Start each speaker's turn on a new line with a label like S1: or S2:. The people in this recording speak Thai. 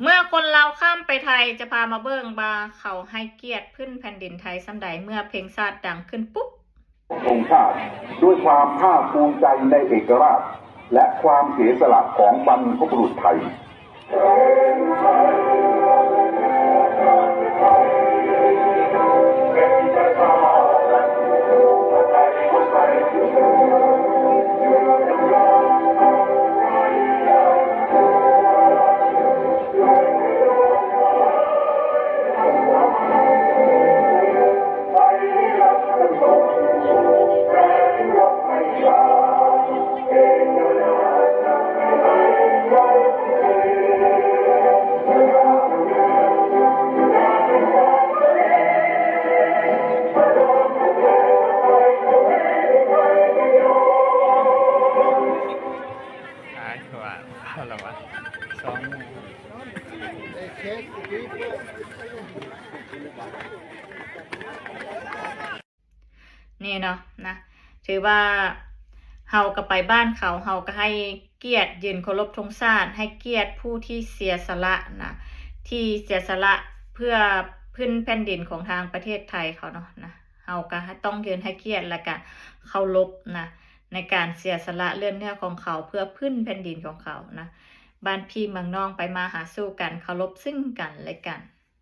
S1: เมื่อคนลาวข้ามไปไทยจะพามาเบิ่งบาเขาให้เกียรติพื้นแผ่นดินไทยสำใดเมื่อเพลงชาติดังขึ้นปุ๊บ
S2: ธงชาติด้วยความภาคภูมิใจในเอกราชและความเสียสละของบรรพบุรุษไทย
S1: นี่เนาะนะถือว่าเฮาก็ไปบ้านเขาเฮาก็ให้เกียรติยืนเคารพธงชาติให้เกียรติผู้ที่เสียสละนะที่เสียสละเพื่อพื้นแผ่นดินของทางประเทศไทยเขาเนาะนะเฮาก็ต้องยืนให้เกียรติและก็เคารพนะในการเสียสละเลือดเนื้อของเขาเพื่อพื้นแผ่นดินของเขานะบ้านพี่เมืองน้องไปมาหาสู้กันเคารพซึ่งกันและกัน